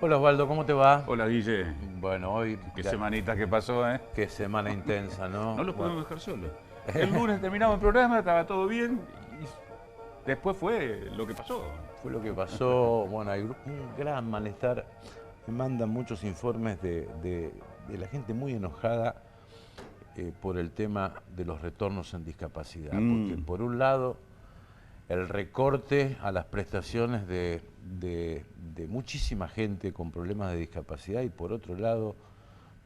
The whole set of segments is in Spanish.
Hola Osvaldo, ¿cómo te va? Hola Guille, Bueno, hoy... qué semanita que pasó, ¿eh? Qué semana intensa, ¿no? No lo podemos dejar solo. El lunes terminamos el programa, estaba todo bien y después fue lo que pasó. Fue lo que pasó, bueno, hay un gran malestar. Me mandan muchos informes de la gente muy enojada por el tema de los retornos en discapacidad. Porque por un lado, el recorte a las prestaciones de muchísima gente con problemas de discapacidad y por otro lado,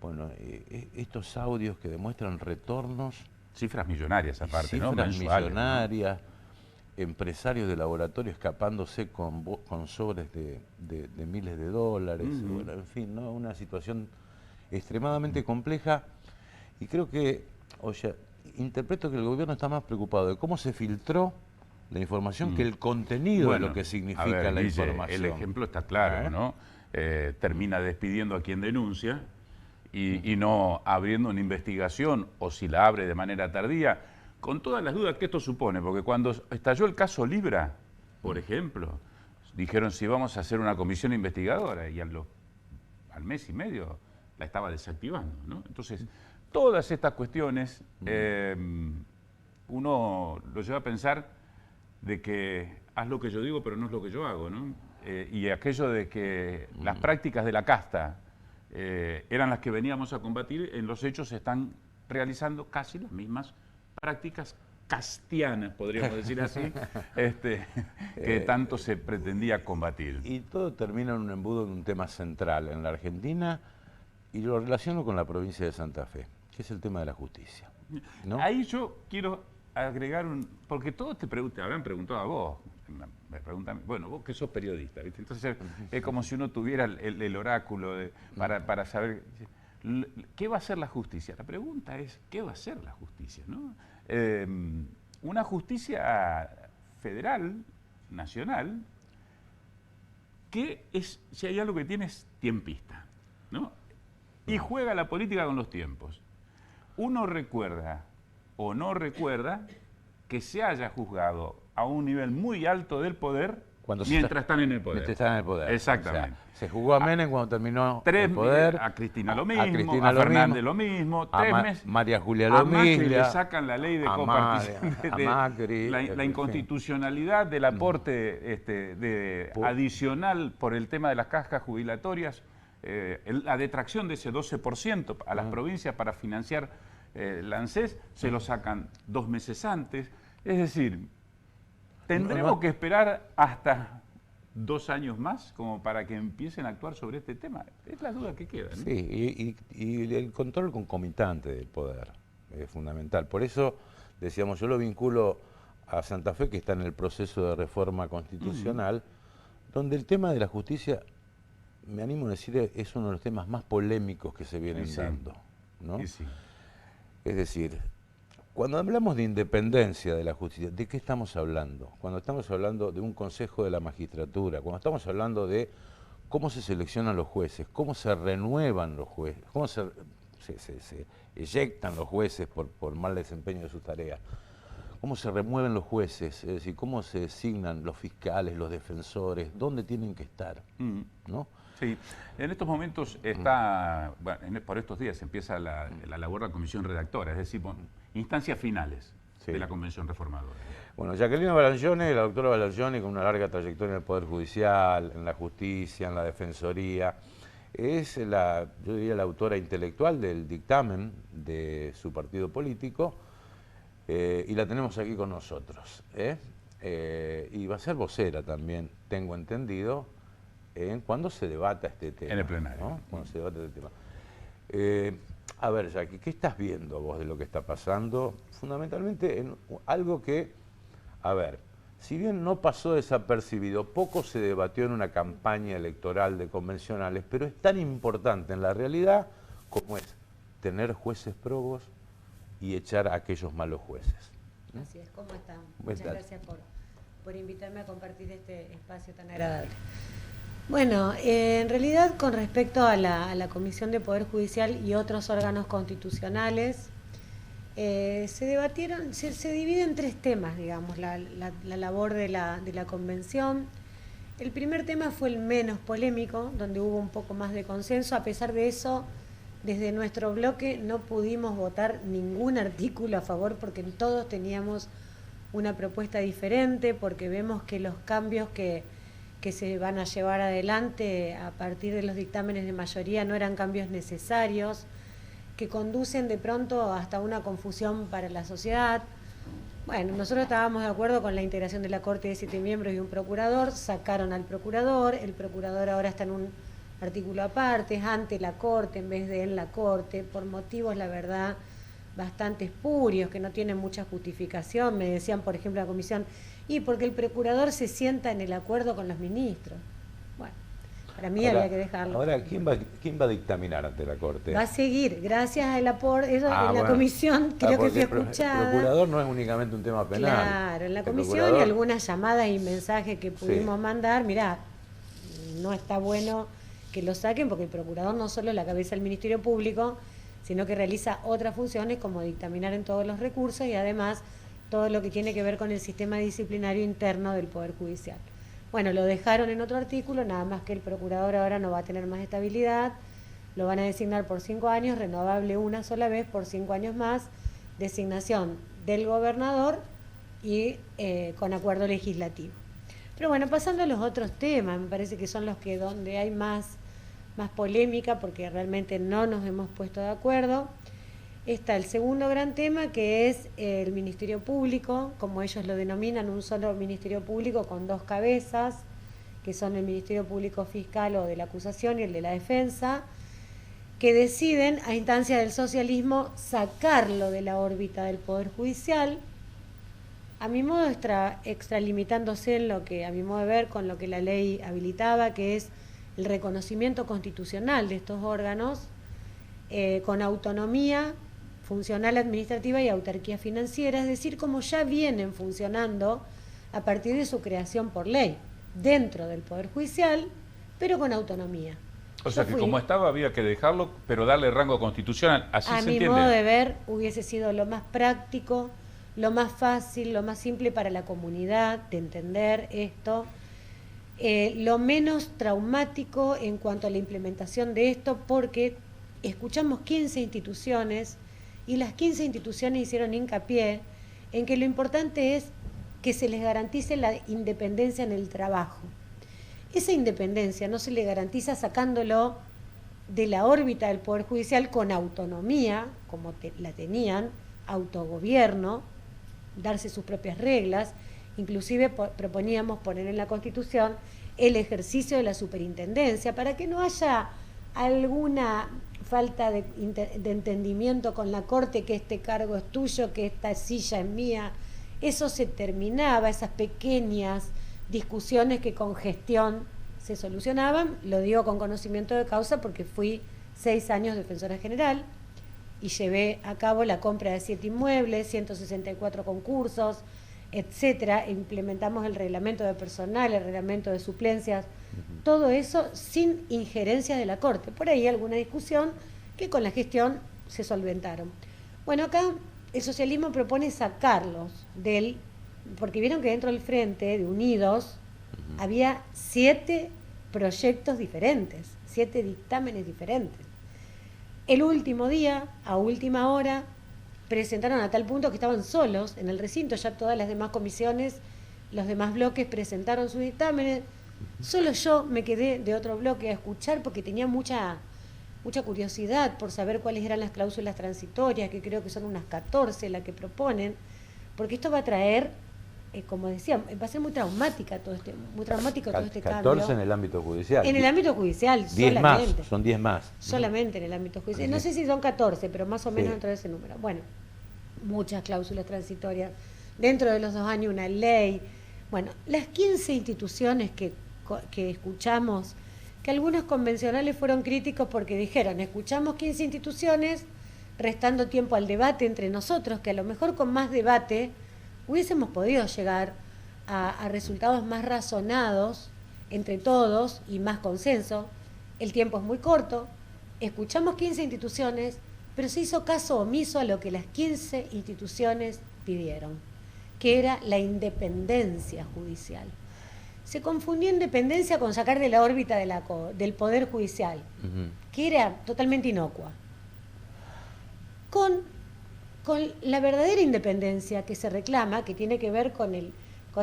bueno, estos audios que demuestran retornos. Cifras millonarias aparte, ¿no? Cifras Mensuales, millonarias, ¿no? Empresarios de laboratorio escapándose con sobres de miles de dólares. Bueno, en fin, ¿no? Una situación extremadamente compleja y creo que, oye, interpreto que el gobierno está más preocupado de cómo se filtró la información que el contenido de lo que significa la Guille, información. el ejemplo está claro, ¿no? Termina despidiendo a quien denuncia y no abriendo una investigación, o si la abre de manera tardía, con todas las dudas que esto supone, porque cuando estalló el caso Libra, por ejemplo, dijeron si vamos a hacer una comisión investigadora y al mes y medio la estaba desactivando, ¿no? Entonces, todas estas cuestiones uno lo lleva a pensar de que haz lo que yo digo pero no es lo que yo hago, ¿no? Y aquello de que las prácticas de la casta eran las que veníamos a combatir, en los hechos se están realizando casi las mismas prácticas castianas, podríamos decir así, que tanto se pretendía combatir. Y todo termina en un embudo de un tema central en la Argentina y lo relaciono con la provincia de Santa Fe, que es el tema de la justicia, ¿no? Ahí yo quiero agregar porque todos te habrán preguntado a vos, me preguntan, bueno, vos que sos periodista, ¿viste? Entonces es como si uno tuviera el oráculo para saber qué va a hacer la justicia. La pregunta es, ¿qué va a hacer la justicia, ¿no? Una justicia federal, nacional, que es, si hay algo que tiene, es tiempista, ¿no? Y juega la política con los tiempos. Uno recuerda o no recuerda que se haya juzgado a un nivel muy alto del poder mientras están en el poder. Mientras están en el poder. Exactamente. O sea, se juzgó a Menem cuando terminó el poder. A Cristina lo mismo, a Fernández lo mismo. María Julia lo mismo. A Macri le sacan la ley de coparticipación, la inconstitucionalidad del aporte adicional por el tema de las cajas jubilatorias, la detracción de ese 12% a las provincias para financiar la ANSES, se lo sacan 2 meses antes. Es decir, tendremos que esperar hasta 2 años más como para que empiecen a actuar sobre este tema. Es la duda que queda, ¿no? Sí, y el control concomitante del poder es fundamental. Por eso, decíamos, yo lo vinculo a Santa Fe, que está en el proceso de reforma constitucional, donde el tema de la justicia, me animo a decir, es uno de los temas más polémicos que se vienen dando, ¿no? Sí. Es decir, cuando hablamos de independencia de la justicia, ¿de qué estamos hablando? Cuando estamos hablando de un consejo de la magistratura, cuando estamos hablando de cómo se seleccionan los jueces, cómo se renuevan los jueces, cómo se eyectan los jueces por mal desempeño de sus tareas, cómo se remueven los jueces, es decir, cómo se designan los fiscales, los defensores, dónde tienen que estar, ¿no? Sí, en estos momentos está, bueno, por estos días empieza la labor de la comisión redactora, es decir, instancias finales de la convención reformadora. Bueno, Jacqueline Balangione, la doctora Balangione, con una larga trayectoria en el Poder Judicial, en la justicia, en la defensoría, es yo diría la autora intelectual del dictamen de su partido político, y la tenemos aquí con nosotros, y va a ser vocera también, tengo entendido, cuando se debata este tema. En el plenario. ¿No? Cuando se debata este tema. A ver, Jackie, ¿qué estás viendo vos de lo que está pasando? Fundamentalmente en algo que, a ver, si bien no pasó desapercibido, poco se debatió en una campaña electoral de convencionales, pero es tan importante en la realidad como es tener jueces probos y echar a aquellos malos jueces. Así es, ¿cómo están? Muchas gracias por invitarme a compartir este espacio tan agradable. Bueno, en realidad con respecto a la Comisión de Poder Judicial y otros órganos constitucionales, se debatieron, se divide en 3 temas, digamos, la labor de la Convención. El primer tema fue el menos polémico, donde hubo un poco más de consenso. A pesar de eso, desde nuestro bloque no pudimos votar ningún artículo a favor porque todos teníamos una propuesta diferente, porque vemos que los cambios que se van a llevar adelante a partir de los dictámenes de mayoría no eran cambios necesarios, que conducen de pronto hasta una confusión para la sociedad. Bueno, nosotros estábamos de acuerdo con la integración de la Corte de 7 miembros y un procurador, sacaron al procurador, el procurador ahora está en un artículo aparte, es ante la Corte en vez de en la Corte, por motivos, la verdad, bastante espurios, que no tienen mucha justificación. Me decían, por ejemplo, en la comisión, y porque el procurador se sienta en el acuerdo con los ministros. Bueno, para mí había que dejarlo. Ahora, ¿quién va a dictaminar ante la Corte? Va a seguir, gracias al aporte, eso en la comisión creo que fue escuchada. El procurador no es únicamente un tema penal. Claro, en la comisión y algunas llamadas y mensajes que pudimos mandar, mirá, no está bueno que lo saquen porque el procurador no solo es la cabeza del Ministerio Público, sino que realiza otras funciones como dictaminar en todos los recursos y además todo lo que tiene que ver con el sistema disciplinario interno del Poder Judicial. Bueno, lo dejaron en otro artículo, nada más que el procurador ahora no va a tener más estabilidad, lo van a designar por 5 años, renovable una sola vez por 5 años más, designación del gobernador y con acuerdo legislativo. Pero bueno, pasando a los otros temas, me parece que son los que donde hay más polémica, porque realmente no nos hemos puesto de acuerdo. Está el segundo gran tema, que es el Ministerio Público, como ellos lo denominan, un solo Ministerio Público con 2 cabezas, que son el Ministerio Público Fiscal o de la acusación y el de la defensa, que deciden, a instancia del socialismo, sacarlo de la órbita del Poder Judicial, a mi modo extralimitándose en lo que, a mi modo de ver, con lo que la ley habilitaba, que es el reconocimiento constitucional de estos órganos, con autonomía funcional administrativa y autarquía financiera, es decir, como ya vienen funcionando a partir de su creación por ley, dentro del Poder Judicial, pero con autonomía. O sea que como estaba había que dejarlo, pero darle rango constitucional, así se entiende. A mi modo de ver, hubiese sido lo más práctico, lo más fácil, lo más simple para la comunidad de entender esto, lo menos traumático en cuanto a la implementación de esto, porque escuchamos 15 instituciones y las 15 instituciones hicieron hincapié en que lo importante es que se les garantice la independencia en el trabajo. Esa independencia no se le garantiza sacándolo de la órbita del Poder Judicial con autonomía, como la tenían, autogobierno, darse sus propias reglas. Inclusive proponíamos poner en la Constitución el ejercicio de la superintendencia para que no haya alguna falta de entendimiento con la Corte, que este cargo es tuyo, que esta silla es mía. Eso se terminaba, esas pequeñas discusiones que con gestión se solucionaban. Lo digo con conocimiento de causa porque fui 6 años defensora general y llevé a cabo la compra de 7 inmuebles, 164 concursos, etcétera. Implementamos el reglamento de personal, el reglamento de suplencias, todo eso sin injerencia de la Corte. Por ahí alguna discusión que con la gestión se solventaron. Bueno, acá el socialismo propone sacarlos porque vieron que dentro del Frente de Unidos había 7 proyectos diferentes, 7 dictámenes diferentes. El último día, a última hora, presentaron a tal punto que estaban solos en el recinto, ya todas las demás comisiones, los demás bloques presentaron sus dictámenes. Solo yo me quedé de otro bloque a escuchar porque tenía mucha curiosidad por saber cuáles eran las cláusulas transitorias, que creo que son unas 14 las que proponen, porque esto va a traer, como decía, va a ser muy traumático todo este cambio. 14 en el ámbito judicial. En el ámbito judicial, 10 solamente. Más, son 10 más. Solamente en el ámbito judicial. No sé si son 14, pero más o menos dentro de ese número. Bueno, muchas cláusulas transitorias. Dentro de los 2 años una ley. Bueno, las 15 instituciones que escuchamos, que algunos convencionales fueron críticos porque dijeron, escuchamos 15 instituciones, restando tiempo al debate entre nosotros, que a lo mejor con más debate hubiésemos podido llegar a resultados más razonados entre todos y más consenso. El tiempo es muy corto, escuchamos 15 instituciones, pero se hizo caso omiso a lo que las 15 instituciones pidieron, que era la independencia judicial. se confundió independencia con sacar de la órbita del Poder Judicial, que era totalmente inocua, con la verdadera independencia que se reclama, que tiene que ver con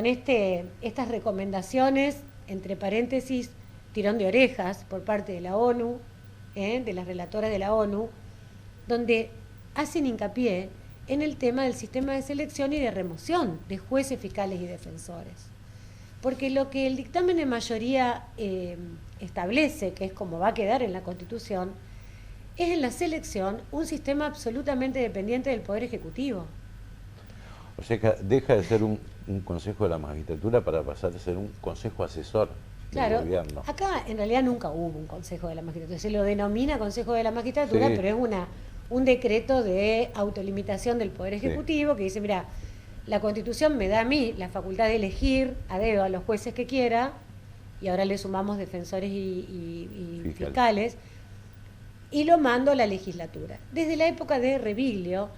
estas recomendaciones, entre paréntesis, tirón de orejas por parte de la ONU, de las relatoras de la ONU, donde hacen hincapié en el tema del sistema de selección y de remoción de jueces, fiscales y defensores. Porque lo que el dictamen de mayoría establece, que es como va a quedar en la Constitución, es en la selección un sistema absolutamente dependiente del Poder Ejecutivo. O sea que deja de ser un Consejo de la Magistratura para pasar a ser un Consejo Asesor del Gobierno. Acá en realidad nunca hubo un Consejo de la Magistratura. Se lo denomina Consejo de la Magistratura, pero es un decreto de autolimitación del Poder Ejecutivo que dice, mira, la Constitución me da a mí la facultad de elegir a dedo a los jueces que quiera, y ahora le sumamos defensores y fiscales, y lo mando a la legislatura. Desde la época de Reviglio,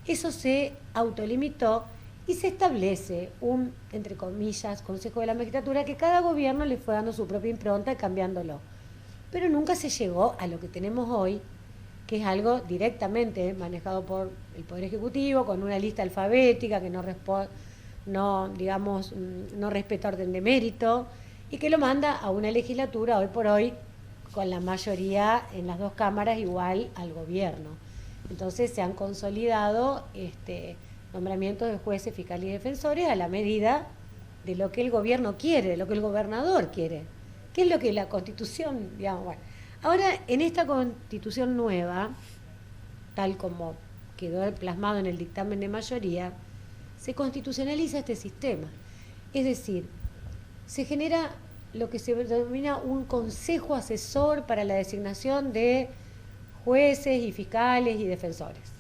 eso se autolimitó y se establece un, entre comillas, Consejo de la Magistratura, que cada gobierno le fue dando su propia impronta y cambiándolo. Pero nunca se llegó a lo que tenemos hoy, que es algo directamente manejado por el Poder Ejecutivo, con una lista alfabética que no respeta orden de mérito, y que lo manda a una legislatura hoy por hoy con la mayoría en las dos cámaras igual al gobierno. Entonces se han consolidado nombramientos de jueces, fiscales y defensores a la medida de lo que el gobierno quiere, de lo que el gobernador quiere, que es lo que la Constitución, digamos, bueno. Ahora, en esta Constitución nueva, tal como quedó plasmado en el dictamen de mayoría, se constitucionaliza este sistema. Es decir, se genera lo que se denomina un consejo asesor para la designación de jueces y fiscales y defensores.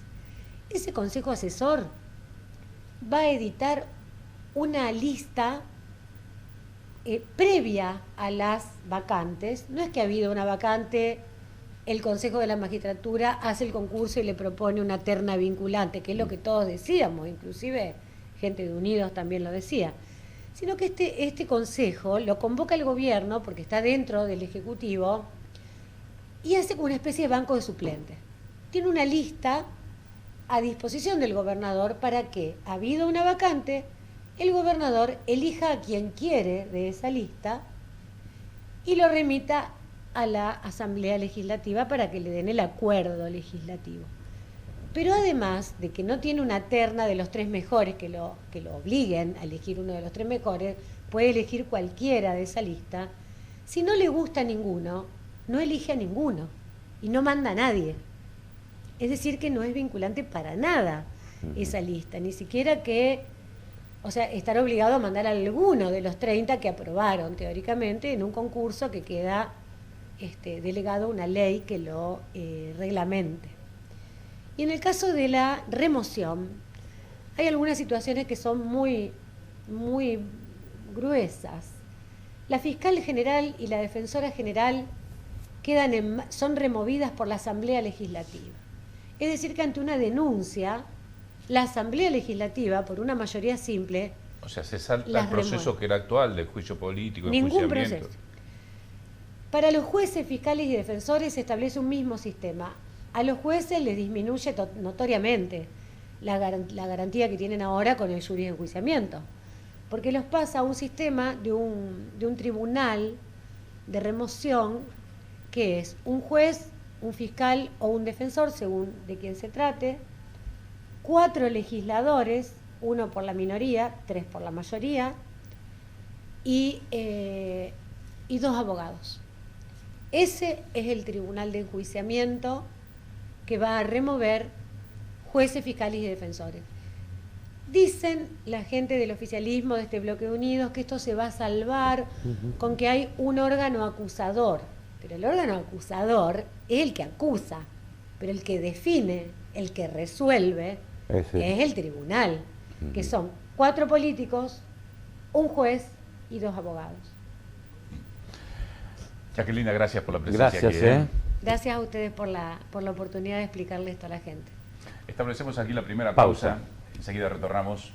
Ese consejo asesor va a editar una lista previa a las vacantes. No es que ha habido una vacante, el Consejo de la Magistratura hace el concurso y le propone una terna vinculante, que es lo que todos decíamos, inclusive gente de Unidos también lo decía, sino que este consejo lo convoca el gobierno porque está dentro del Ejecutivo y hace como una especie de banco de suplentes. Tiene una lista a disposición del gobernador para que, habido una vacante, el gobernador elija a quien quiere de esa lista y lo remita a la Asamblea Legislativa para que le den el acuerdo legislativo. Pero además de que no tiene una terna de los 3 mejores que lo obliguen a elegir uno de los 3 mejores, puede elegir cualquiera de esa lista. Si no le gusta ninguno, no elige a ninguno y no manda a nadie. Es decir, que no es vinculante para nada esa lista, ni siquiera que, o sea, estar obligado a mandar a alguno de los 30 que aprobaron teóricamente en un concurso que queda delegado una ley que lo reglamente. Y en el caso de la remoción, hay algunas situaciones que son muy, muy gruesas. La fiscal general y la defensora general son removidas por la Asamblea Legislativa. Es decir, que ante una denuncia, la Asamblea Legislativa, por una mayoría simple, o sea, se salta el proceso que era actual del juicio político, ningún proceso. Para los jueces, fiscales y defensores se establece un mismo sistema. A los jueces les disminuye notoriamente la garantía que tienen ahora con el jurisenjuiciamiento, porque los pasa a un sistema de un tribunal de remoción que es un juez, un fiscal o un defensor, según de quién se trate, 4 legisladores, 1 por la minoría, 3 por la mayoría, y 2 abogados. Ese es el tribunal de enjuiciamiento que va a remover jueces, fiscales y defensores. Dicen la gente del oficialismo de este bloque de Unidos que esto se va a salvar con que hay un órgano acusador. Pero el órgano acusador es el que acusa, pero el que define, el que resuelve, es el tribunal, que son 4 políticos, un juez y 2 abogados. Jacqueline, gracias por la presencia. Gracias, aquí. Gracias a ustedes por la oportunidad de explicarle esto a la gente. Establecemos aquí la primera pausa. Enseguida retornamos.